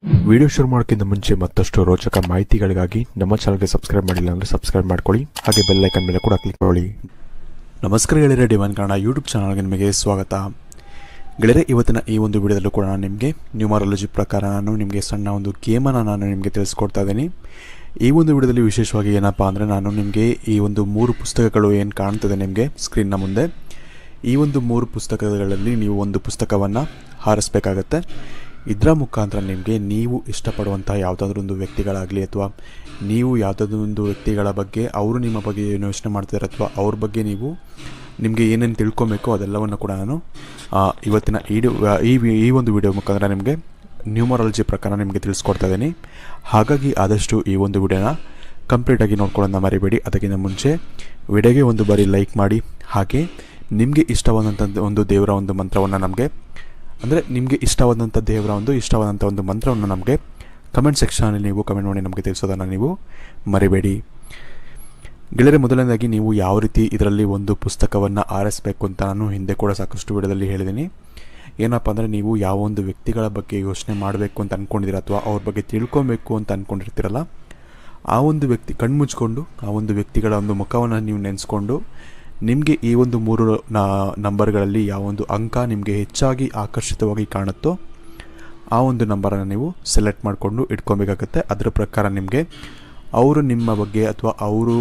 Video ಶುರು ಮಾಡೋಕ್ಕಿಂತ ಮುಂಚೆ ಮತ್ತಷ್ಟು ರೋಚಕ ಮಾಹಿತಿಗಳಿಗಾಗಿ ನಮ್ಮ ಚಾನಲ್ಗೆ ಸಬ್ಸ್ಕ್ರೈಬ್ ಮಾಡಿಲ್ಲ ಅಂದರೆ ಸಬ್ಸ್ಕ್ರೈಬ್ ಮಾಡ್ಕೊಳ್ಳಿ, ಹಾಗೆ ಬೆಲ್ ಐಕನ್ ಮೇಲೆ ಕೂಡ ಕ್ಲಿಕ್ ಮಾಡಿ. ನಮಸ್ಕಾರ ಗೆಳೆಯರೆ, ಡಿವೈನ್ ಕನ್ನಡ ಯೂಟ್ಯೂಬ್ ಚಾನಲ್ಗೆ ನಿಮಗೆ ಸ್ವಾಗತ. ಗೆಳೆಯರೆ, ಇವತ್ತಿನ ಈ ಒಂದು ವಿಡಿಯೋದಲ್ಲೂ ಕೂಡ ನಾನು ನಿಮಗೆ ನ್ಯೂಮರಾಲಜಿ ಪ್ರಕಾರ ನಿಮಗೆ ಸಣ್ಣ ಒಂದು ಗೇಮನ್ನು ನಾನು ನಿಮಗೆ ತಿಳಿಸ್ಕೊಡ್ತಾ ಇದ್ದೀನಿ. ಈ ಒಂದು ವಿಡಿಯೋದಲ್ಲಿ ವಿಶೇಷವಾಗಿ ಏನಪ್ಪ ಅಂದರೆ, ನಾನು ನಿಮಗೆ ಈ ಒಂದು 3 ಪುಸ್ತಕಗಳು ಏನು ಕಾಣ್ತದೆ ನಿಮಗೆ ಸ್ಕ್ರೀನ್ನ ಮುಂದೆ, ಈ ಒಂದು 3 ಪುಸ್ತಕಗಳಲ್ಲಿ ನೀವು ಒಂದು ಪುಸ್ತಕವನ್ನು ಆರಿಸ್ಬೇಕಾಗತ್ತೆ. ಇದರ ಮುಖಾಂತರ ನಿಮಗೆ ನೀವು ಇಷ್ಟಪಡುವಂಥ ಯಾವುದಾದ್ರೂ ಒಂದು ವ್ಯಕ್ತಿಗಳಾಗಲಿ ಅಥವಾ ನೀವು ಯಾವುದಾದ್ರೂ ಒಂದು ವ್ಯಕ್ತಿಗಳ ಬಗ್ಗೆ ಅವರು ನಿಮ್ಮ ಬಗ್ಗೆ ಏನು ಯೋಚನೆ ಮಾಡ್ತಿದ್ದಾರೆ ಅಥವಾ ಅವ್ರ ಬಗ್ಗೆ ನಿಮಗೆ ಏನೇನು ತಿಳ್ಕೊಬೇಕು ಅದೆಲ್ಲವನ್ನು ಕೂಡ ನಾನು ಇವತ್ತಿನ ಈ ಒಂದು ವಿಡಿಯೋ ಮುಖಾಂತರ ನಿಮಗೆ ನ್ಯೂಮರಾಲಜಿ ಪ್ರಕಾರ ನಿಮಗೆ ತಿಳಿಸ್ಕೊಡ್ತಾ ಇದ್ದೀನಿ. ಹಾಗಾಗಿ ಆದಷ್ಟು ಈ ಒಂದು ವಿಡಿಯೋನ ಕಂಪ್ಲೀಟಾಗಿ ನೋಡ್ಕೊಳ್ಳೋಣ ಮರಿಬೇಡಿ. ಅದಕ್ಕಿಂತ ಮುಂಚೆ ವಿಡಿಯೋಗೆ ಒಂದು ಬಾರಿ ಲೈಕ್ ಮಾಡಿ, ಹಾಗೆ ನಿಮಗೆ ಇಷ್ಟವಾದಂಥ ಒಂದು ದೇವರ ಒಂದು ಮಂತ್ರವನ್ನು ನಿಮಗೆ ಇಷ್ಟವಾದಂಥ ಇಷ್ಟವಾದಂಥ ಒಂದು ಮಂತ್ರವನ್ನು ನಮಗೆ ಕಮೆಂಟ್ ಸೆಕ್ಷನಲ್ಲಿ ನೀವು ಕಮೆಂಟ್ ಮಾಡಿ ನಮಗೆ ತಿಳಿಸೋದನ್ನು ನೀವು ಮರಿಬೇಡಿ. ಗೆಳೆಯರೆ, ಮೊದಲನೇದಾಗಿ ನೀವು ಯಾವ ರೀತಿ ಇದರಲ್ಲಿ ಒಂದು ಪುಸ್ತಕವನ್ನು ಆರಿಸಬೇಕು ಅಂತ ನಾನು ಹಿಂದೆ ಕೂಡ ಸಾಕಷ್ಟು ವಿಡಿಯೋದಲ್ಲಿ ಹೇಳಿದ್ದೀನಿ. ಏನಪ್ಪ ಅಂದರೆ, ನೀವು ಯಾವ ಒಂದು ವ್ಯಕ್ತಿಗಳ ಬಗ್ಗೆ ಯೋಚನೆ ಮಾಡಬೇಕು ಅಂತ ಅಂದ್ಕೊಂಡಿದ್ದೀರ ಅಥವಾ ಅವ್ರ ಬಗ್ಗೆ ತಿಳ್ಕೊಬೇಕು ಅಂತ ಅಂದ್ಕೊಂಡಿರ್ತೀರಲ್ಲ, ಆ ಒಂದು ವ್ಯಕ್ತಿ ಕಣ್ಮುಚ್ಕೊಂಡು ಆ ಒಂದು ವ್ಯಕ್ತಿಗಳ ಒಂದು ಮುಖವನ್ನು ನೀವು ನೆನೆಸ್ಕೊಂಡು ನಿಮಗೆ ಈ ಒಂದು 3 ನಂಬರ್ಗಳಲ್ಲಿ ಯಾವ ಒಂದು ಅಂಕ ನಿಮಗೆ ಹೆಚ್ಚಾಗಿ ಆಕರ್ಷಿತವಾಗಿ ಕಾಣುತ್ತೋ ಆ ಒಂದು ನಂಬರನ್ನು ನೀವು ಸೆಲೆಕ್ಟ್ ಮಾಡಿಕೊಂಡು ಇಟ್ಕೊಬೇಕಾಗತ್ತೆ. ಅದರ ಪ್ರಕಾರ ನಿಮಗೆ ಅವರು ನಿಮ್ಮ ಬಗ್ಗೆ ಅಥವಾ ಅವರು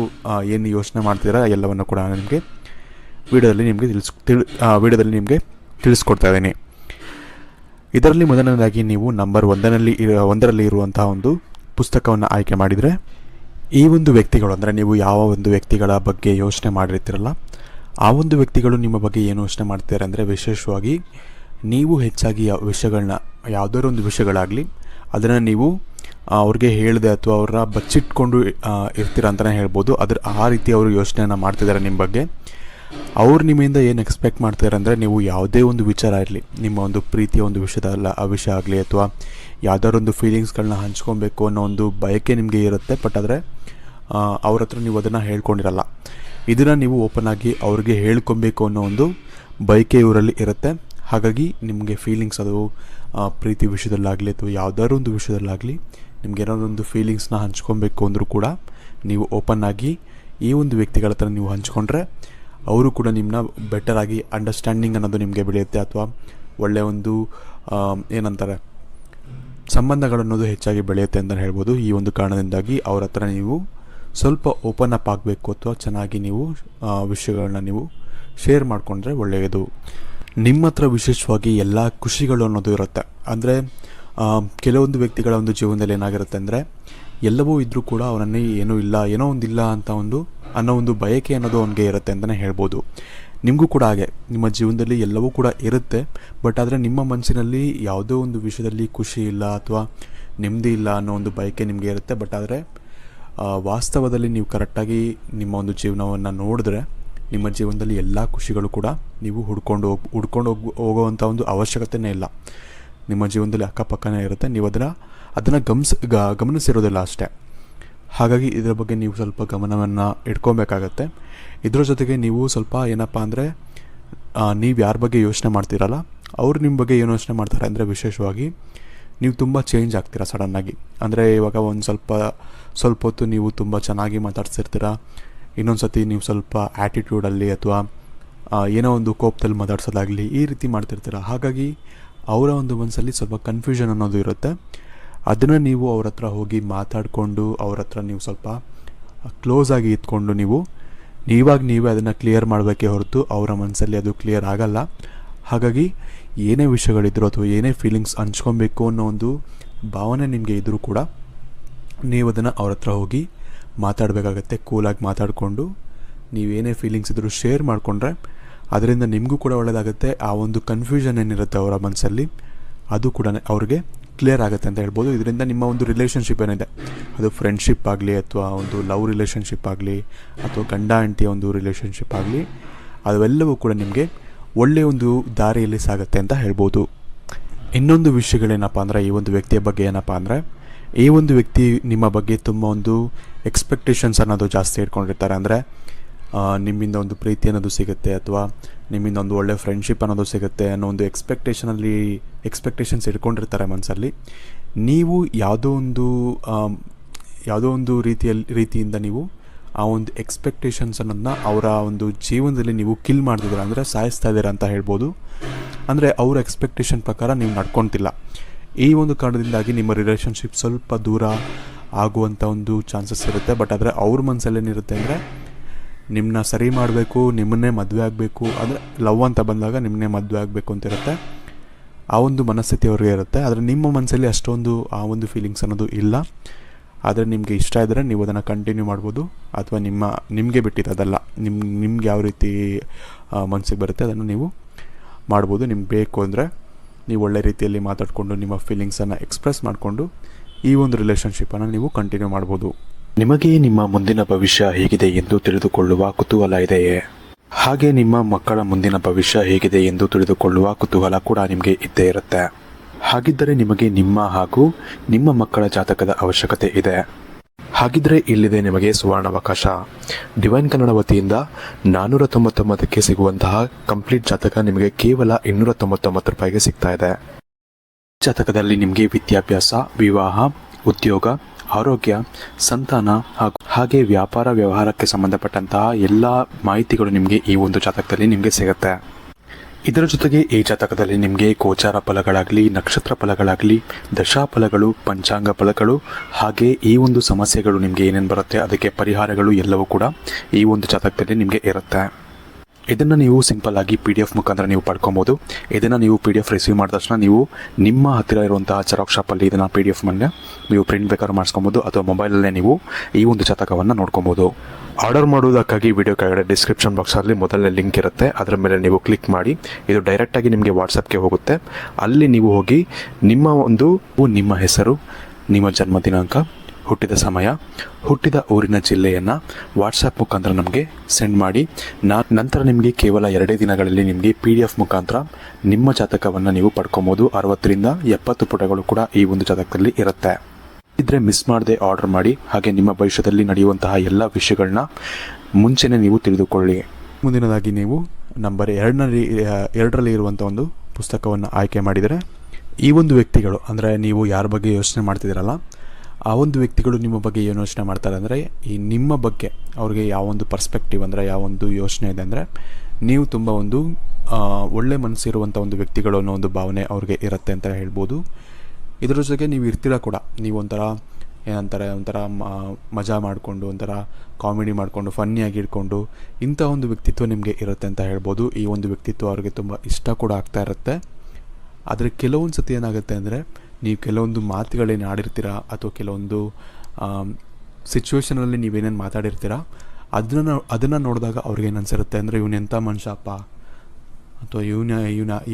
ಏನು ಯೋಚನೆ ಮಾಡ್ತಿದ್ದಾರೆ ಎಲ್ಲವನ್ನು ಕೂಡ ನಿಮಗೆ ವಿಡಿಯೋದಲ್ಲಿ ನಿಮಗೆ ತಿಳಿಸ್ಕೊಡ್ತಾ ಇದ್ದೀನಿ. ಇದರಲ್ಲಿ ಮೊದಲನೇದಾಗಿ ನೀವು ನಂಬರ್ 1ರಲ್ಲಿ ಇರುವಂತಹ ಒಂದು ಪುಸ್ತಕವನ್ನು ಆಯ್ಕೆ ಮಾಡಿದರೆ, ಈ ಒಂದು ವ್ಯಕ್ತಿಗಳು ಅಂದರೆ ನೀವು ಯಾವ ಒಂದು ವ್ಯಕ್ತಿಗಳ ಬಗ್ಗೆ ಯೋಚನೆ ಮಾಡಿರ್ತೀರಲ್ಲ, ಆ ಒಂದು ವ್ಯಕ್ತಿಗಳು ನಿಮ್ಮ ಬಗ್ಗೆ ಏನು ಯೋಚನೆ ಮಾಡ್ತಾರೆ ಅಂದರೆ, ವಿಶೇಷವಾಗಿ ನೀವು ಹೆಚ್ಚಾಗಿ ವಿಷಯಗಳನ್ನ ಯಾವುದಾದ್ರು ಒಂದು ವಿಷಯಗಳಾಗಲಿ ಅದನ್ನು ನೀವು ಅವ್ರಿಗೆ ಹೇಳಿದೆ ಅಥವಾ ಅವರ ಬಚ್ಚಿಟ್ಕೊಂಡು ಇರ್ತೀರ ಅಂತಲೇ ಹೇಳ್ಬೋದು. ಆ ರೀತಿ ಅವರು ಯೋಚನೆಯನ್ನು ಮಾಡ್ತಿದ್ದಾರೆ ನಿಮ್ಮ ಬಗ್ಗೆ. ಅವ್ರು ನಿಮ್ಮಿಂದ ಏನು ಎಕ್ಸ್ಪೆಕ್ಟ್ ಮಾಡ್ತಾರೆ ಅಂದರೆ, ನೀವು ಯಾವುದೇ ಒಂದು ವಿಚಾರ ಇರಲಿ, ನಿಮ್ಮ ಒಂದು ಪ್ರೀತಿಯ ಒಂದು ವಿಷಯ ಆಗಲಿ ಅಥವಾ ಯಾವುದಾದ್ರು ಒಂದು ಫೀಲಿಂಗ್ಸ್ಗಳನ್ನ ಹಂಚ್ಕೊಬೇಕು ಅನ್ನೋ ಒಂದು ಬಯಕೆ ನಿಮಗೆ ಇರುತ್ತೆ. ಬಟ್ ಆದರೆ ಅವ್ರ ಹತ್ರ ನೀವು ಅದನ್ನು ಹೇಳ್ಕೊಂಡಿರಲ್ಲ. ಇದನ್ನು ನೀವು ಓಪನ್ ಆಗಿ ಅವ್ರಿಗೆ ಹೇಳ್ಕೊಬೇಕು ಅನ್ನೋ ಒಂದು ಬಯಕೆ ಇವರಲ್ಲಿ ಇರುತ್ತೆ. ಹಾಗಾಗಿ ನಿಮಗೆ ಫೀಲಿಂಗ್ಸ್, ಅದು ಪ್ರೀತಿ ವಿಷಯದಲ್ಲಾಗಲಿ ಅಥವಾ ಯಾವುದಾದ್ರು ಒಂದು ವಿಷಯದಲ್ಲಾಗಲಿ ನಿಮ್ಗೆ ಏನಾದ್ರು ಒಂದು ಫೀಲಿಂಗ್ಸ್ನ ಹಂಚ್ಕೊಬೇಕು ಅಂದರೂ ಕೂಡ ನೀವು ಓಪನ್ ಆಗಿ ಈ ಒಂದು ವ್ಯಕ್ತಿಗಳ ಹತ್ರ ನೀವು ಹಂಚ್ಕೊಂಡ್ರೆ ಅವರು ಕೂಡ ನಿಮ್ಮನ್ನ ಬೆಟರಾಗಿ ಅಂಡರ್ಸ್ಟ್ಯಾಂಡಿಂಗ್ ಅನ್ನೋದು ನಿಮಗೆ ಬೆಳೆಯುತ್ತೆ. ಅಥವಾ ಒಳ್ಳೆಯ ಒಂದು ಏನಂತಾರೆ ಸಂಬಂಧಗಳನ್ನೋದು ಹೆಚ್ಚಾಗಿ ಬೆಳೆಯುತ್ತೆ ಅಂತ ಹೇಳ್ಬೋದು. ಈ ಒಂದು ಕಾರಣದಿಂದಾಗಿ ಅವ್ರ ಹತ್ರ ನೀವು ಸ್ವಲ್ಪ ಓಪನ್ ಅಪ್ ಆಗಬೇಕು ಅಥವಾ ಚೆನ್ನಾಗಿ ನೀವು ವಿಷಯಗಳನ್ನ ನೀವು ಶೇರ್ ಮಾಡಿಕೊಂಡ್ರೆ ಒಳ್ಳೆಯದು. ನಿಮ್ಮ ಹತ್ರ ವಿಶೇಷವಾಗಿ ಎಲ್ಲ ಖುಷಿಗಳು ಅನ್ನೋದು ಇರುತ್ತೆ. ಅಂದರೆ ಕೆಲವೊಂದು ವ್ಯಕ್ತಿಗಳ ಒಂದು ಜೀವನದಲ್ಲಿ ಏನಾಗಿರುತ್ತೆ ಅಂದರೆ, ಎಲ್ಲವೂ ಇದ್ದರೂ ಕೂಡ ಅವನಲ್ಲಿ ಏನೋ ಒಂದಿಲ್ಲ ಅಂತ ಅನ್ನೋ ಒಂದು ಬಯಕೆ ಅನ್ನೋದು ಅವನಿಗೆ ಇರುತ್ತೆ ಅಂತಲೇ ಹೇಳ್ಬೋದು. ನಿಮಗೂ ಕೂಡ ಹಾಗೆ ನಿಮ್ಮ ಜೀವನದಲ್ಲಿ ಎಲ್ಲವೂ ಕೂಡ ಇರುತ್ತೆ. ಬಟ್ ಆದರೆ ನಿಮ್ಮ ಮನಸ್ಸಿನಲ್ಲಿ ಯಾವುದೋ ಒಂದು ವಿಷಯದಲ್ಲಿ ಖುಷಿ ಇಲ್ಲ ಅಥವಾ ನೆಮ್ಮದಿ ಇಲ್ಲ ಅನ್ನೋ ಒಂದು ಬಯಕೆ ನಿಮಗೆ ಇರುತ್ತೆ. ಬಟ್ ಆದರೆ ವಾಸ್ತವದಲ್ಲಿ ನೀವು ಕರೆಕ್ಟಾಗಿ ನಿಮ್ಮ ಒಂದು ಜೀವನವನ್ನು ನೋಡಿದ್ರೆ ನಿಮ್ಮ ಜೀವನದಲ್ಲಿ ಎಲ್ಲ ಖುಷಿಗಳು ಕೂಡ ನೀವು ಹುಡ್ಕೊಂಡು ಹೋಗೋವಂಥ ಒಂದು ಅವಶ್ಯಕತೆಯೇ ಇಲ್ಲ. ನಿಮ್ಮ ಜೀವನದಲ್ಲಿ ಅಕ್ಕಪಕ್ಕನೇ ಇರುತ್ತೆ. ನೀವು ಅದನ್ನು ಗಮನಿಸಿರೋದಿಲ್ಲ ಅಷ್ಟೇ. ಹಾಗಾಗಿ ಇದರ ಬಗ್ಗೆ ನೀವು ಸ್ವಲ್ಪ ಗಮನವನ್ನು ಇಟ್ಕೊಬೇಕಾಗತ್ತೆ. ಇದರ ಜೊತೆಗೆ ನೀವು ಸ್ವಲ್ಪ ಏನಪ್ಪ ಅಂದರೆ, ನೀವು ಯಾರ ಬಗ್ಗೆ ಯೋಚನೆ ಮಾಡ್ತೀರಲ್ಲ ಅವ್ರು ನಿಮ್ಮ ಬಗ್ಗೆ ಏನು ಯೋಚನೆ ಮಾಡ್ತಾರೆ ಅಂದರೆ, ವಿಶೇಷವಾಗಿ ನೀವು ತುಂಬ ಚೇಂಜ್ ಆಗ್ತೀರಾ ಸಡನ್ನಾಗಿ. ಅಂದರೆ ಇವಾಗ ಒಂದು ಸ್ವಲ್ಪ ಹೊತ್ತು ನೀವು ತುಂಬ ಚೆನ್ನಾಗಿ ಮಾತಾಡ್ಸಿರ್ತೀರ, ಇನ್ನೊಂದು ಸತಿ ನೀವು ಸ್ವಲ್ಪ ಆ್ಯಟಿಟ್ಯೂಡಲ್ಲಿ ಅಥವಾ ಏನೋ ಒಂದು ಕೋಪದಲ್ಲಿ ಮಾತಾಡ್ಸೋದಾಗಲಿ ಈ ರೀತಿ ಮಾಡ್ತಿರ್ತೀರ. ಹಾಗಾಗಿ ಅವರ ಒಂದು ಮನಸ್ಸಲ್ಲಿ ಸ್ವಲ್ಪ ಕನ್ಫ್ಯೂಷನ್ ಅನ್ನೋದು ಇರುತ್ತೆ. ಅದನ್ನು ನೀವು ಅವ್ರ ಹತ್ರ ಹೋಗಿ ಮಾತಾಡಿಕೊಂಡು ಅವ್ರ ಹತ್ರ ನೀವು ಸ್ವಲ್ಪ ಕ್ಲೋಸಾಗಿ ಇದ್ಕೊಂಡು ನೀವೇ ಅದನ್ನು ಕ್ಲಿಯರ್ ಮಾಡಬೇಕೇ ಹೊರತು ಅವರ ಮನಸ್ಸಲ್ಲಿ ಅದು ಕ್ಲಿಯರ್ ಆಗಲ್ಲ. ಹಾಗಾಗಿ ಏನೇ ವಿಷಯಗಳಿದ್ರೂ ಅಥವಾ ಏನೇ ಫೀಲಿಂಗ್ಸ್ ಹಂಚ್ಕೊಬೇಕು ಅನ್ನೋ ಒಂದು ಭಾವನೆ ನಿಮಗೆ ಇದ್ದರೂ ಕೂಡ ನೀವು ಅದನ್ನು ಅವ್ರ ಹತ್ರ ಹೋಗಿ ಮಾತಾಡಬೇಕಾಗತ್ತೆ. ಕೂಲಾಗಿ ಮಾತಾಡಿಕೊಂಡು ನೀವೇನೇ ಫೀಲಿಂಗ್ಸ್ ಇದ್ದರೂ ಶೇರ್ ಮಾಡಿಕೊಂಡ್ರೆ ಅದರಿಂದ ನಿಮಗೂ ಕೂಡ ಒಳ್ಳೆಯದಾಗುತ್ತೆ. ಆ ಒಂದು ಕನ್ಫ್ಯೂಷನ್ ಏನಿರುತ್ತೆ ಅವರ ಮನಸ್ಸಲ್ಲಿ ಅದು ಕೂಡ ಅವ್ರಿಗೆ ಕ್ಲಿಯರ್ ಆಗುತ್ತೆ ಅಂತ ಹೇಳ್ಬೋದು. ಇದರಿಂದ ನಿಮ್ಮ ಒಂದು ರಿಲೇಷನ್ಶಿಪ್ ಏನಿದೆ, ಅದು ಫ್ರೆಂಡ್ಶಿಪ್ ಆಗಲಿ ಅಥವಾ ಒಂದು ಲವ್ ರಿಲೇಷನ್ಶಿಪ್ ಆಗಲಿ ಅಥವಾ ಗಂಡ ಹೆಂಡತಿಯ ಒಂದು ರಿಲೇಷನ್ಶಿಪ್ ಆಗಲಿ, ಅವೆಲ್ಲವೂ ಕೂಡ ನಿಮಗೆ ಒಳ್ಳೆಯ ಒಂದು ದಾರಿಯಲ್ಲಿ ಸಾಗುತ್ತೆ ಅಂತ ಹೇಳ್ಬೋದು. ಇನ್ನೊಂದು ವಿಷಯಗಳೇನಪ್ಪ ಅಂದರೆ, ಈ ಒಂದು ವ್ಯಕ್ತಿಯ ಬಗ್ಗೆ ಏನಪ್ಪ ಅಂದರೆ, ಈ ಒಂದು ವ್ಯಕ್ತಿ ನಿಮ್ಮ ಬಗ್ಗೆ ತುಂಬ ಒಂದು ಎಕ್ಸ್ಪೆಕ್ಟೇಷನ್ಸ್ ಅನ್ನೋದು ಜಾಸ್ತಿ ಇಟ್ಕೊಂಡಿರ್ತಾರೆ. ಅಂದರೆ ನಿಮ್ಮಿಂದ ಒಂದು ಪ್ರೀತಿ ಅನ್ನೋದು ಸಿಗುತ್ತೆ ಅಥವಾ ನಿಮ್ಮಿಂದ ಒಂದು ಒಳ್ಳೆ ಫ್ರೆಂಡ್ಶಿಪ್ ಅನ್ನೋದು ಸಿಗುತ್ತೆ ಅನ್ನೋ ಒಂದು ಎಕ್ಸ್ಪೆಕ್ಟೇಷನ್ಸ್ ಇಟ್ಕೊಂಡಿರ್ತಾರೆ ಮನಸ್ಸಲ್ಲಿ. ನೀವು ಯಾವುದೋ ಒಂದು ರೀತಿಯಿಂದ ನೀವು ಆ ಒಂದು ಎಕ್ಸ್ಪೆಕ್ಟೇಷನ್ಸ್ ಅನ್ನೋದನ್ನ ಅವರ ಒಂದು ಜೀವನದಲ್ಲಿ ನೀವು ಕಿಲ್ ಮಾಡ್ತಿದ್ದೀರ, ಅಂದರೆ ಸಾಯಿಸ್ತಾ ಇದ್ದೀರ ಅಂತ ಹೇಳ್ಬೋದು. ಅಂದರೆ ಅವರ ಎಕ್ಸ್ಪೆಕ್ಟೇಷನ್ ಪ್ರಕಾರ ನೀವು ನಡ್ಕೊತಿಲ್ಲ. ಈ ಒಂದು ಕಾರಣದಿಂದಾಗಿ ನಿಮ್ಮ ರಿಲೇಷನ್ಶಿಪ್ ಸ್ವಲ್ಪ ದೂರ ಆಗುವಂಥ ಒಂದು ಚಾನ್ಸಸ್ ಇರುತ್ತೆ. ಬಟ್ ಆದರೆ ಅವ್ರ ಮನಸ್ಸಲ್ಲಿ ಏನಿರುತ್ತೆ ಅಂದರೆ ನಿಮ್ಮನ್ನ ಸರಿ ಮಾಡಬೇಕು, ನಿಮ್ಮನ್ನೇ ಮದುವೆ ಆಗಬೇಕು, ಅಂದರೆ ಲವ್ ಅಂತ ಬಂದಾಗ ನಿಮ್ಮನ್ನೇ ಮದುವೆ ಆಗಬೇಕು ಅಂತ ಇರುತ್ತೆ. ಆ ಒಂದು ಮನಸ್ಥಿತಿ ಅವ್ರಿಗೆ ಇರುತ್ತೆ. ಆದರೆ ನಿಮ್ಮ ಮನಸ್ಸಲ್ಲಿ ಅಷ್ಟೊಂದು ಆ ಒಂದು ಫೀಲಿಂಗ್ಸ್ ಅನ್ನೋದು ಇಲ್ಲ. ಆದರೆ ನಿಮಗೆ ಇಷ್ಟ ಇದ್ದರೆ ನೀವು ಅದನ್ನು ಕಂಟಿನ್ಯೂ ಮಾಡ್ಬೋದು, ಅಥವಾ ನಿಮಗೆ ಬಿಟ್ಟಿದ್ದು ಅದಲ್ಲ, ನಿಮ್ಗೆ ಯಾವ ರೀತಿ ಮನಸ್ಸಿಗೆ ಬರುತ್ತೆ ಅದನ್ನು ನೀವು ಮಾಡ್ಬೋದು. ನಿಮ್ಗೆ ಬೇಕು ಅಂದರೆ ನೀವು ಒಳ್ಳೆ ರೀತಿಯಲ್ಲಿ ಮಾತಾಡಿಕೊಂಡು ನಿಮ್ಮ ಫೀಲಿಂಗ್ಸನ್ನು ಎಕ್ಸ್ಪ್ರೆಸ್ ಮಾಡಿಕೊಂಡು ಈ ಒಂದು ರಿಲೇಷನ್ಶಿಪ್ಪನ್ನು ನೀವು ಕಂಟಿನ್ಯೂ ಮಾಡ್ಬೋದು. ನಿಮಗೆ ನಿಮ್ಮ ಮುಂದಿನ ಭವಿಷ್ಯ ಹೇಗಿದೆ ಎಂದು ತಿಳಿದುಕೊಳ್ಳುವ ಕುತೂಹಲ ಇದೆಯೇ? ಹಾಗೆ ನಿಮ್ಮ ಮಕ್ಕಳ ಮುಂದಿನ ಭವಿಷ್ಯ ಹೇಗಿದೆ ಎಂದು ತಿಳಿದುಕೊಳ್ಳುವ ಕುತೂಹಲ ಕೂಡ ನಿಮಗೆ ಇದ್ದೇ ಇರುತ್ತೆ. ಹಾಗಿದ್ದರೆ ನಿಮಗೆ ನಿಮ್ಮ ಹಾಗೂ ನಿಮ್ಮ ಮಕ್ಕಳ ಜಾತಕದ ಅವಶ್ಯಕತೆ ಇದೆ. ಹಾಗಿದ್ರೆ ಇಲ್ಲಿದೆ ನಿಮಗೆ ಸುವರ್ಣಾವಕಾಶ. ಡಿವೈನ್ ಕನ್ನಡ ವತಿಯಿಂದ 499ಕ್ಕೆ ಸಿಗುವಂತಹ ಕಂಪ್ಲೀಟ್ ಜಾತಕ ನಿಮಗೆ ಕೇವಲ 299 ರೂಪಾಯಿಗೆ ಸಿಗ್ತಾ ಇದೆ. ಜಾತಕದಲ್ಲಿ ನಿಮಗೆ ವಿದ್ಯಾಭ್ಯಾಸ, ವಿವಾಹ, ಉದ್ಯೋಗ, ಆರೋಗ್ಯ, ಸಂತಾನ ಹಾಗೆ ವ್ಯಾಪಾರ ವ್ಯವಹಾರಕ್ಕೆ ಸಂಬಂಧಪಟ್ಟಂತಹ ಎಲ್ಲ ಮಾಹಿತಿಗಳು ನಿಮಗೆ ಈ ಒಂದು ಜಾತಕದಲ್ಲಿ ನಿಮಗೆ ಸಿಗುತ್ತೆ. ಇದರ ಜೊತೆಗೆ ಈ ಜಾತಕದಲ್ಲಿ ನಿಮಗೆ ಗೋಚಾರ ಫಲಗಳಾಗಲಿ, ನಕ್ಷತ್ರ ಫಲಗಳಾಗಲಿ, ದಶಾಫಲಗಳು, ಪಂಚಾಂಗ ಫಲಗಳು, ಹಾಗೆ ಈ ಒಂದು ಸಮಸ್ಯೆಗಳು ನಿಮಗೆ ಏನೇನು ಬರುತ್ತೆ ಅದಕ್ಕೆ ಪರಿಹಾರಗಳು ಎಲ್ಲವೂ ಕೂಡ ಈ ಒಂದು ಜಾತಕದಲ್ಲಿ ನಿಮಗೆ ಇರುತ್ತೆ. ಇದನ್ನು ನೀವು ಸಿಂಪಲ್ ಆಗಿ PDF ಮುಖಾಂತರ ನೀವು ಪಡ್ಕೊಬೋದು. ಇದನ್ನು ನೀವು PDF ರಿಸೀವ್ ಮಾಡಿದ ತಕ್ಷಣ ನೀವು ನಿಮ್ಮ ಹತ್ತಿರ ಇರುವಂತಹ ಜೆರಾಕ್ಸ್ ಶಾಪಲ್ಲಿ ಇದನ್ನು PDF ಮೇಲೆ ನೀವು ಪ್ರಿಂಟ್ ಬೇಕಾದ್ರೂ ಮಾಡಿಸ್ಕೊಬೋದು, ಅಥವಾ ಮೊಬೈಲಲ್ಲೇ ನೀವು ಈ ಒಂದು ಜಾತಕವನ್ನು ನೋಡ್ಕೊಬೋದು. ಆರ್ಡರ್ ಮಾಡುವುದಕ್ಕಾಗಿ ವಿಡಿಯೋ ಕೆಳಗಡೆ ಡಿಸ್ಕ್ರಿಪ್ಷನ್ ಬಾಕ್ಸಲ್ಲಿ ಮೊದಲನೇ ಲಿಂಕ್ ಇರುತ್ತೆ, ಅದರ ಮೇಲೆ ನೀವು ಕ್ಲಿಕ್ ಮಾಡಿ ಇದು ಡೈರೆಕ್ಟಾಗಿ ನಿಮಗೆ ವಾಟ್ಸಪ್ಗೆ ಹೋಗುತ್ತೆ. ಅಲ್ಲಿ ನೀವು ಹೋಗಿ ನಿಮ್ಮ ಹೆಸರು, ನಿಮ್ಮ ಜನ್ಮ ದಿನಾಂಕ, ಹುಟ್ಟಿದ ಸಮಯ, ಹುಟ್ಟಿದ ಊರಿನ ಜಿಲ್ಲೆಯನ್ನು ವಾಟ್ಸಪ್ ಮುಖಾಂತರ ನಮಗೆ ಸೆಂಡ್ ಮಾಡಿ. ನಂತರ ನಿಮಗೆ ಕೇವಲ 2 ದಿನಗಳಲ್ಲಿ ನಿಮಗೆ PDF ಮುಖಾಂತರ ನಿಮ್ಮ ಜಾತಕವನ್ನು ನೀವು ಪಡ್ಕೊಬೋದು. 60ರಿಂದ 70 ಪುಟಗಳು ಕೂಡ ಈ ಒಂದು ಜಾತಕದಲ್ಲಿ ಇರುತ್ತೆ. ಇದ್ರೆ ಮಿಸ್ ಮಾಡದೆ ಆರ್ಡರ್ ಮಾಡಿ. ಹಾಗೆ ನಿಮ್ಮ ಭವಿಷ್ಯದಲ್ಲಿ ನಡೆಯುವಂತಹ ಎಲ್ಲ ವಿಷಯಗಳನ್ನ ಮುಂಚೆನೇ ನೀವು ತಿಳಿದುಕೊಳ್ಳಿ. ಮುಂದಿನದಾಗಿ ನೀವು ನಂಬರ್ 2ರಲ್ಲಿ ಇರುವಂಥ ಒಂದು ಪುಸ್ತಕವನ್ನು ಆಯ್ಕೆ ಮಾಡಿದರೆ, ಈ ಒಂದು ವ್ಯಕ್ತಿಗಳು ಅಂದರೆ ನೀವು ಯಾರ ಬಗ್ಗೆ ಯೋಚನೆ ಮಾಡ್ತಿದ್ದೀರಲ್ಲ ಆ ಒಂದು ವ್ಯಕ್ತಿಗಳು ನಿಮ್ಮ ಬಗ್ಗೆ ಏನು ಯೋಚನೆ ಮಾಡ್ತಾರೆ ಅಂದರೆ, ಈ ನಿಮ್ಮ ಬಗ್ಗೆ ಅವ್ರಿಗೆ ಯಾವೊಂದು ಪರ್ಸ್ಪೆಕ್ಟಿವ್ ಅಂದರೆ ಯಾವೊಂದು ಯೋಚನೆ ಇದೆ ಅಂದರೆ, ನೀವು ತುಂಬ ಒಂದು ಒಳ್ಳೆ ಮನಸ್ಸಿರುವಂಥ ಒಂದು ವ್ಯಕ್ತಿಗಳು ಅನ್ನೋ ಒಂದು ಭಾವನೆ ಅವ್ರಿಗೆ ಇರುತ್ತೆ ಅಂತ ಹೇಳ್ಬೋದು. ಇದರ ಜೊತೆಗೆ ನೀವು ಇರ್ತೀರ ಕೂಡ, ನೀವು ಒಂಥರ ಮಜಾ ಮಾಡಿಕೊಂಡು, ಒಂಥರ ಕಾಮಿಡಿ ಮಾಡಿಕೊಂಡು, ಫನ್ನಿಯಾಗಿ ಇಟ್ಕೊಂಡು ಇಂಥ ಒಂದು ವ್ಯಕ್ತಿತ್ವ ನಿಮಗೆ ಇರುತ್ತೆ ಅಂತ ಹೇಳ್ಬೋದು. ಈ ಒಂದು ವ್ಯಕ್ತಿತ್ವ ಅವ್ರಿಗೆ ತುಂಬ ಇಷ್ಟ ಕೂಡ ಆಗ್ತಾ ಇರುತ್ತೆ. ಆದರೆ ಕೆಲವೊಂದು ಸತಿ ಏನಾಗುತ್ತೆ ಅಂದರೆ, ನೀವು ಕೆಲವೊಂದು ಮಾತುಗಳೇನು ಆಡಿರ್ತೀರ ಅಥವಾ ಕೆಲವೊಂದು ಸಿಚುವೇಷನಲ್ಲಿ ನೀವೇನೇನು ಮಾತಾಡಿರ್ತೀರ ಅದನ್ನು ನೋಡಿದಾಗ ಅವ್ರಿಗೇನು ಅನಿಸಿರುತ್ತೆ ಅಂದರೆ, ಇವನೆಂಥ ಮನುಷ್ಯಪ್ಪ, ಅಥವಾ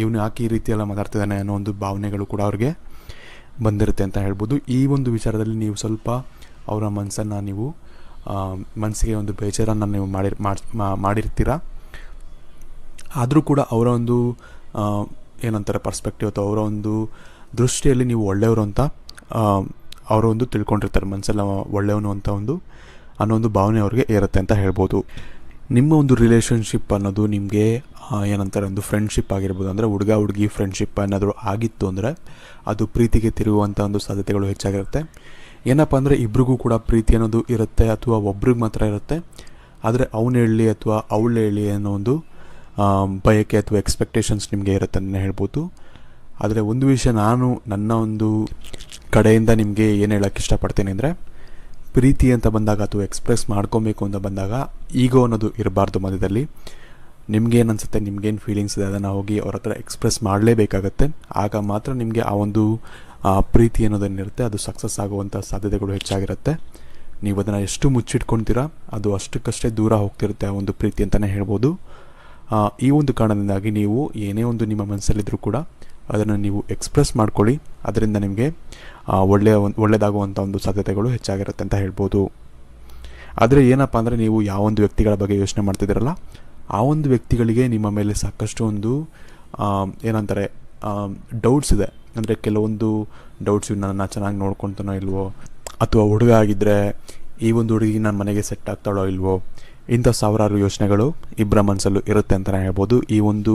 ಇವನು ಯಾಕೆ ಈ ರೀತಿಯೆಲ್ಲ ಮಾತಾಡ್ತಿದ್ದಾನೆ ಅನ್ನೋ ಒಂದು ಭಾವನೆಗಳು ಕೂಡ ಅವ್ರಿಗೆ ಬಂದಿರುತ್ತೆ ಅಂತ ಹೇಳ್ಬೋದು. ಈ ಒಂದು ವಿಚಾರದಲ್ಲಿ ನೀವು ಸ್ವಲ್ಪ ಅವರ ಮನಸ್ಸಿಗೆ ಒಂದು ಬೇಜಾರನ್ನು ನೀವು ಮಾಡಿರ್ತೀರ. ಆದರೂ ಕೂಡ ಅವರ ಒಂದು ಏನಂತಾರೆ ಪರ್ಸ್ಪೆಕ್ಟಿವ್ ಅಥವಾ ಅವರ ಒಂದು ದೃಷ್ಟಿಯಲ್ಲಿ ನೀವು ಒಳ್ಳೆಯವರು ಅಂತ ಅವರು ಒಂದು ತಿಳ್ಕೊಂಡಿರ್ತಾರೆ. ಮನಸ್ಸೆಲ್ಲ ಒಳ್ಳೆಯವನು ಅಂತ ಅನ್ನೋ ಒಂದು ಭಾವನೆ ಅವ್ರಿಗೆ ಇರುತ್ತೆ ಅಂತ ಹೇಳ್ಬೋದು. ನಿಮ್ಮ ಒಂದು ರಿಲೇಷನ್ಶಿಪ್ ಅನ್ನೋದು ನಿಮಗೆ ಏನಂತಾರೆ ಒಂದು ಫ್ರೆಂಡ್ಶಿಪ್ ಆಗಿರ್ಬೋದು, ಅಂದರೆ ಹುಡುಗ ಹುಡುಗಿ ಫ್ರೆಂಡ್ಶಿಪ್ ಏನಾದರೂ ಆಗಿತ್ತು ಅಂದರೆ ಅದು ಪ್ರೀತಿಗೆ ತಿರುಗುವಂಥ ಒಂದು ಸಾಧ್ಯತೆಗಳು ಹೆಚ್ಚಾಗಿರುತ್ತೆ. ಏನಪ್ಪ ಅಂದರೆ ಇಬ್ರಿಗೂ ಕೂಡ ಪ್ರೀತಿ ಅನ್ನೋದು ಇರುತ್ತೆ, ಅಥವಾ ಒಬ್ರಿಗೆ ಮಾತ್ರ ಇರುತ್ತೆ. ಆದರೆ ಅವನು ಹೇಳಲಿ ಅಥವಾ ಅವಳು ಹೇಳಿ ಅನ್ನೋ ಒಂದು ಬಯಕೆ ಅಥವಾ ಎಕ್ಸ್ಪೆಕ್ಟೇಷನ್ಸ್ ನಿಮಗೆ ಇರುತ್ತೆ ಅಂತಲೇ ಹೇಳ್ಬೋದು. ಆದರೆ ಒಂದು ವಿಷಯ ನನ್ನ ಒಂದು ಕಡೆಯಿಂದ ನಿಮಗೆ ಏನು ಹೇಳೋಕ್ಕೆ ಇಷ್ಟಪಡ್ತೀನಿ ಅಂದರೆ, ಪ್ರೀತಿ ಅಂತ ಬಂದಾಗ ಅಥವಾ ಎಕ್ಸ್ಪ್ರೆಸ್ ಮಾಡ್ಕೊಬೇಕು ಅಂತ ಬಂದಾಗ ಈಗೋ ಅನ್ನೋದು ಇರಬಾರ್ದು ಮಧ್ಯದಲ್ಲಿ. ನಿಮ್ಗೇನು ಅನಿಸುತ್ತೆ, ನಿಮ್ಗೇನು ಫೀಲಿಂಗ್ಸ್ ಇದೆ ಅದನ್ನು ಹೋಗಿ ಅವ್ರ ಹತ್ರ ಎಕ್ಸ್ಪ್ರೆಸ್ ಮಾಡಲೇಬೇಕಾಗತ್ತೆ. ಆಗ ಮಾತ್ರ ನಿಮಗೆ ಆ ಒಂದು ಪ್ರೀತಿ ಅನ್ನೋದೇನಿರುತ್ತೆ ಅದು ಸಕ್ಸಸ್ ಆಗುವಂಥ ಸಾಧ್ಯತೆಗಳು ಹೆಚ್ಚಾಗಿರುತ್ತೆ. ನೀವು ಅದನ್ನು ಎಷ್ಟು ಮುಚ್ಚಿಟ್ಕೊಳ್ತೀರಾ ಅದು ಅಷ್ಟಕ್ಕಷ್ಟೇ ದೂರ ಹೋಗ್ತಿರುತ್ತೆ ಆ ಒಂದು ಪ್ರೀತಿ ಅಂತಲೇ ಹೇಳ್ಬೋದು. ಈ ಒಂದು ಕಾರಣದಿಂದಾಗಿ ನೀವು ಏನೇ ಒಂದು ನಿಮ್ಮ ಮನಸ್ಸಲ್ಲಿದ್ದರೂ ಕೂಡ ಅದನ್ನು ನೀವು ಎಕ್ಸ್ಪ್ರೆಸ್ ಮಾಡ್ಕೊಳ್ಳಿ. ಅದರಿಂದ ನಿಮಗೆ ಒಳ್ಳೆಯದಾಗುವಂಥ ಒಂದು ಸಾಧ್ಯತೆಗಳು ಹೆಚ್ಚಾಗಿರುತ್ತೆ ಅಂತ ಹೇಳ್ಬೋದು. ಆದರೆ ಏನಪ್ಪ ಅಂದರೆ, ನೀವು ಯಾವೊಂದು ವ್ಯಕ್ತಿಗಳ ಬಗ್ಗೆ ಯೋಚನೆ ಮಾಡ್ತಿದ್ದೀರಲ್ಲ ಆ ಒಂದು ವ್ಯಕ್ತಿಗಳಿಗೆ ನಿಮ್ಮ ಮೇಲೆ ಸಾಕಷ್ಟು ಒಂದು ಏನಂತಾರೆ ಡೌಟ್ಸ್ ಇದೆ. ಅಂದರೆ ಕೆಲವೊಂದು ಡೌಟ್ಸ್, ನನ್ನ ಚೆನ್ನಾಗಿ ನೋಡ್ಕೊತಾನೋ ಇಲ್ವೋ, ಅಥವಾ ಹುಡುಗ ಆಗಿದ್ದರೆ ಈ ಒಂದು ಹುಡುಗಿ ನನ್ನ ಮನೆಗೆ ಸೆಟ್ ಆಗ್ತಾಳೋ ಇಲ್ವೋ, ಇಂಥ ಸಾವಿರಾರು ಯೋಚನೆಗಳು ಇಬ್ಬರ ಮನಸ್ಸಲ್ಲೂ ಇರುತ್ತೆ ಅಂತಲೇ ಹೇಳ್ಬೋದು. ಈ ಒಂದು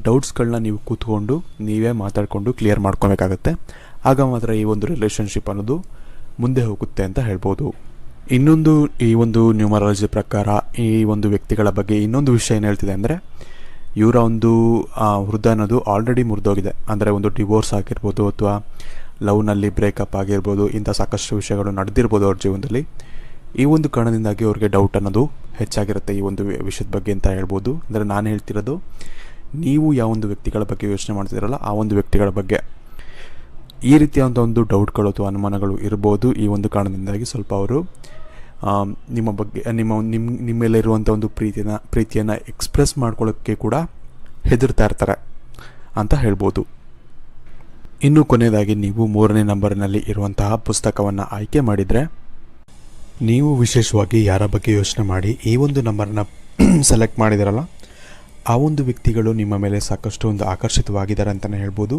ಡೌಟ್ಸ್ಗಳನ್ನ ನೀವು ಕೂತ್ಕೊಂಡು ನೀವೇ ಮಾತಾಡಿಕೊಂಡು ಕ್ಲಿಯರ್ ಮಾಡ್ಕೊಬೇಕಾಗತ್ತೆ. ಆಗ ಮಾತ್ರ ಈ ಒಂದು ರಿಲೇಷನ್ಶಿಪ್ ಅನ್ನೋದು ಮುಂದೆ ಹೋಗುತ್ತೆ ಅಂತ ಹೇಳ್ಬೋದು. ಇನ್ನೊಂದು ಈ ಒಂದು ನ್ಯೂಮರಾಲಜಿ ಪ್ರಕಾರ ಈ ಒಂದು ವ್ಯಕ್ತಿಗಳ ಬಗ್ಗೆ ಇನ್ನೊಂದು ವಿಷಯ ಏನು ಹೇಳ್ತಿದೆ ಅಂದರೆ, ಇವರ ಒಂದು ಹೃದಯ ಅನ್ನೋದು ಆಲ್ರೆಡಿ ಮುರಿದೋಗಿದೆ. ಅಂದರೆ ಒಂದು ಡಿವೋರ್ಸ್ ಆಗಿರ್ಬೋದು ಅಥವಾ ಲವ್ನಲ್ಲಿ ಬ್ರೇಕಪ್ ಆಗಿರ್ಬೋದು, ಇಂಥ ಸಾಕಷ್ಟು ವಿಷಯಗಳು ನಡೆದಿರ್ಬೋದು ಅವ್ರ ಜೀವನದಲ್ಲಿ. ಈ ಒಂದು ಕಾರಣದಿಂದಾಗಿ ಅವ್ರಿಗೆ ಡೌಟ್ ಅನ್ನೋದು ಹೆಚ್ಚಾಗಿರುತ್ತೆ ಈ ಒಂದು ವಿಷಯದ ಬಗ್ಗೆ ಅಂತ ಹೇಳ್ಬೋದು. ಅಂದರೆ ನಾನು ಹೇಳ್ತಿರೋದು, ನೀವು ಯಾವ ಒಂದು ವ್ಯಕ್ತಿಗಳ ಬಗ್ಗೆ ಯೋಚನೆ ಮಾಡ್ತಿದ್ದೀರಲ್ಲ ಆ ಒಂದು ವ್ಯಕ್ತಿಗಳ ಬಗ್ಗೆ ಈ ರೀತಿಯಾದಂಥ ಒಂದು ಡೌಟ್ಗಳು ಅಥವಾ ಅನುಮಾನಗಳು ಇರ್ಬೋದು. ಈ ಒಂದು ಕಾರಣದಿಂದಾಗಿ ಸ್ವಲ್ಪ ಅವರು ನಿಮ್ಮ ಬಗ್ಗೆ ನಿಮ್ಮ ಮೇಲೆ ಇರುವಂಥ ಒಂದು ಪ್ರೀತಿಯನ್ನು ಎಕ್ಸ್ಪ್ರೆಸ್ ಮಾಡ್ಕೊಳ್ಳೋಕ್ಕೆ ಕೂಡ ಹೆದರ್ತಾ ಇರ್ತಾರೆ ಅಂತ ಹೇಳ್ಬೋದು. ಇನ್ನು ಕೊನೆಯದಾಗಿ ನೀವು 3ನೇ ನಂಬರ್ನಲ್ಲಿ ಇರುವಂತಹ ಪುಸ್ತಕವನ್ನು ಆಯ್ಕೆ ಮಾಡಿದರೆ, ನೀವು ವಿಶೇಷವಾಗಿ ಯಾರ ಬಗ್ಗೆ ಯೋಚನೆ ಮಾಡಿ ಈ ಒಂದು ನಂಬರನ್ನ ಸೆಲೆಕ್ಟ್ ಮಾಡಿದಾರಲ್ಲ ಆ ಒಂದು ವ್ಯಕ್ತಿಗಳು ನಿಮ್ಮ ಮೇಲೆ ಸಾಕಷ್ಟು ಒಂದು ಆಕರ್ಷಿತವಾಗಿದ್ದಾರೆ ಅಂತಲೇ ಹೇಳ್ಬೋದು.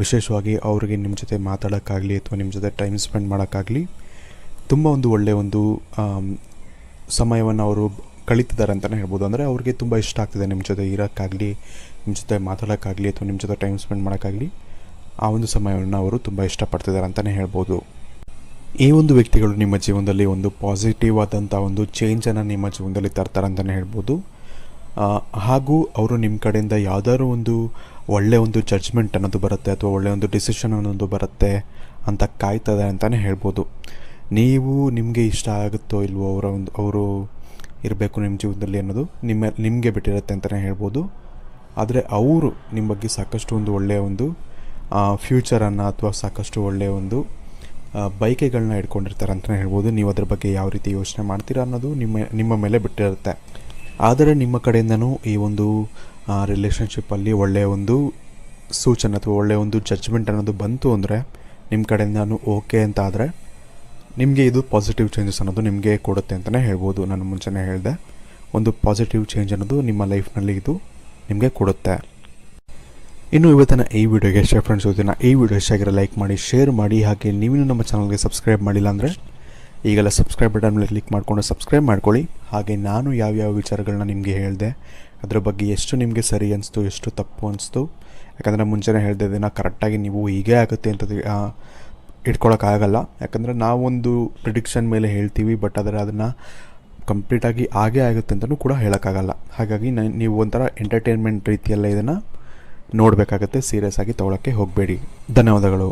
ವಿಶೇಷವಾಗಿ ಅವರಿಗೆ ನಿಮ್ಮ ಜೊತೆ ಮಾತಾಡೋಕ್ಕಾಗಲಿ ಅಥವಾ ನಿಮ್ಮ ಜೊತೆ ಟೈಮ್ ಸ್ಪೆಂಡ್ ಮಾಡೋಕ್ಕಾಗಲಿ ತುಂಬ ಒಂದು ಒಳ್ಳೆಯ ಒಂದು ಸಮಯವನ್ನು ಅವರು ಕಳೀತಿದ್ದಾರೆ ಅಂತಲೇ ಹೇಳ್ಬೋದು. ಅಂದರೆ ಅವ್ರಿಗೆ ತುಂಬ ಇಷ್ಟ ಆಗ್ತಿದೆ ನಿಮ್ಮ ಜೊತೆ ಇರೋಕ್ಕಾಗಲಿ, ನಿಮ್ಮ ಜೊತೆ ಮಾತಾಡೋಕ್ಕಾಗಲಿ ಅಥವಾ ನಿಮ್ಮ ಜೊತೆ ಟೈಮ್ ಸ್ಪೆಂಡ್ ಮಾಡೋಕ್ಕಾಗಲಿ ಆ ಒಂದು ಸಮಯವನ್ನು ಅವರು ತುಂಬ ಇಷ್ಟಪಡ್ತಿದ್ದಾರೆ ಅಂತಲೇ ಹೇಳ್ಬೋದು. ಈ ಒಂದು ವ್ಯಕ್ತಿಗಳು ನಿಮ್ಮ ಜೀವನದಲ್ಲಿ ಒಂದು ಪಾಸಿಟಿವ್ ಆದಂಥ ಒಂದು ಚೇಂಜನ್ನು ನಿಮ್ಮ ಜೀವನದಲ್ಲಿ ತರ್ತಾರೆ ಅಂತಲೇ ಹೇಳ್ಬೋದು. ಹಾಗೂ ಅವರು ನಿಮ್ಮ ಕಡೆಯಿಂದ ಯಾವುದಾದ್ರು ಒಂದು ಒಳ್ಳೆಯ ಒಂದು ಜಡ್ಜ್ಮೆಂಟ್ ಅನ್ನೋದು ಬರುತ್ತೆ ಅಥವಾ ಒಳ್ಳೆಯ ಒಂದು ಡಿಸಿಷನ್ ಅನ್ನೋದು ಬರುತ್ತೆ ಅಂತ ಕಾಯ್ತದೆ ಅಂತಲೇ ಹೇಳ್ಬೋದು. ನೀವು ನಿಮಗೆ ಇಷ್ಟ ಆಗುತ್ತೋ ಇಲ್ವೋ ಅವರು ಇರಬೇಕು ನಿಮ್ಮ ಜೀವನದಲ್ಲಿ ಅನ್ನೋದು ನಿಮಗೆ ಬಿಟ್ಟಿರುತ್ತೆ ಅಂತಲೇ ಹೇಳ್ಬೋದು. ಆದರೆ ಅವರು ನಿಮ್ಮ ಬಗ್ಗೆ ಸಾಕಷ್ಟು ಒಂದು ಒಳ್ಳೆಯ ಒಂದು ಫ್ಯೂಚರನ್ನು ಅಥವಾ ಸಾಕಷ್ಟು ಒಳ್ಳೆಯ ಒಂದು ಬಯಕೆಗಳನ್ನ ಇಟ್ಕೊಂಡಿರ್ತಾರೆ ಅಂತಲೇ ಹೇಳ್ಬೋದು. ನೀವು ಅದ್ರ ಬಗ್ಗೆ ಯಾವ ರೀತಿ ಯೋಚನೆ ಮಾಡ್ತೀರಾ ಅನ್ನೋದು ನಿಮ್ಮ ಮೇಲೆ ಬಿಟ್ಟಿರುತ್ತೆ. ಆದರೆ ನಿಮ್ಮ ಕಡೆಯಿಂದನೂ ಈ ಒಂದು ರಿಲೇಷನ್ಶಿಪ್ಪಲ್ಲಿ ಒಳ್ಳೆಯ ಒಂದು ಸೂಚನೆ ಅಥವಾ ಒಳ್ಳೆಯ ಒಂದು ಜಡ್ಜ್ಮೆಂಟ್ ಅನ್ನೋದು ಬಂತು ಅಂದರೆ ನಿಮ್ಮ ಕಡೆಯಿಂದನೂ ಓಕೆ ಅಂತ ಆದರೆ ನಿಮಗೆ ಇದು ಪಾಸಿಟಿವ್ ಚೇಂಜಸ್ ಅನ್ನೋದು ನಿಮಗೆ ಕೊಡುತ್ತೆ ಅಂತಲೇ ಹೇಳ್ಬೋದು. ನಾನು ಮುಂಚೆನೇ ಹೇಳಿದೆ, ಒಂದು ಪಾಸಿಟಿವ್ ಚೇಂಜ್ ಅನ್ನೋದು ನಿಮ್ಮ ಲೈಫ್ನಲ್ಲಿ ಇದು ನಿಮಗೆ ಕೊಡುತ್ತೆ. ಇನ್ನು ಇವತ್ತಿನ ಈ ವಿಡಿಯೋಗೆ ಇಷ್ಟ ಫ್ರೆಂಡ್ಸ್, ಇವತ್ತಿನ ಈ ವಿಡಿಯೋ ಇಷ್ಟ ಆಗಿರೋ ಲೈಕ್ ಮಾಡಿ, ಶೇರ್ ಮಾಡಿ. ಹಾಗೆ ನೀವಿನ್ನೂ ನಮ್ಮ ಚಾನಲ್ಗೆ ಸಬ್ಸ್ಕ್ರೈಬ್ ಮಾಡಿಲ್ಲ ಅಂದರೆ ಈಗೆಲ್ಲ ಸಬ್ಸ್ಕ್ರೈಬ್ ಬಟನ್ ಮೇಲೆ ಕ್ಲಿಕ್ ಮಾಡಿಕೊಂಡು ಸಬ್ಸ್ಕ್ರೈಬ್ ಮಾಡ್ಕೊಳ್ಳಿ. ಹಾಗೆ ನಾನು ಯಾವ್ಯಾವ ವಿಚಾರಗಳನ್ನ ನಿಮಗೆ ಹೇಳಿದೆ, ಅದರ ಬಗ್ಗೆ ಎಷ್ಟು ನಿಮಗೆ ಸರಿ ಅನಿಸ್ತು, ಎಷ್ಟು ತಪ್ಪು ಅನಿಸ್ತು, ಯಾಕಂದರೆ ಮುಂಚೆನೇ ಹೇಳಿದೆ ಇದನ್ನು ಕರೆಕ್ಟಾಗಿ ನೀವು ಹೀಗೇ ಆಗುತ್ತೆ ಅಂತ ಇಟ್ಕೊಳ್ಳೋಕ್ಕಾಗಲ್ಲ. ಯಾಕಂದರೆ ನಾವೊಂದು ಪ್ರಿಡಿಕ್ಷನ್ ಮೇಲೆ ಹೇಳ್ತೀವಿ, ಬಟ್ ಆದರೆ ಅದನ್ನು ಕಂಪ್ಲೀಟಾಗಿ ಹಾಗೇ ಆಗುತ್ತೆ ಅಂತಲೂ ಕೂಡ ಹೇಳೋಕ್ಕಾಗಲ್ಲ. ಹಾಗಾಗಿ ನೀವು ಒಂಥರ ಎಂಟರ್ಟೈನ್ಮೆಂಟ್ ರೀತಿಯಲ್ಲೇ ಇದನ್ನು ನೋಡಬೇಕಾಗತ್ತೆ, ಸೀರಿಯಸ್ ಆಗಿ ತೊಗೊಳಕ್ಕೆ ಹೋಗಬೇಡಿ. ಧನ್ಯವಾದಗಳು.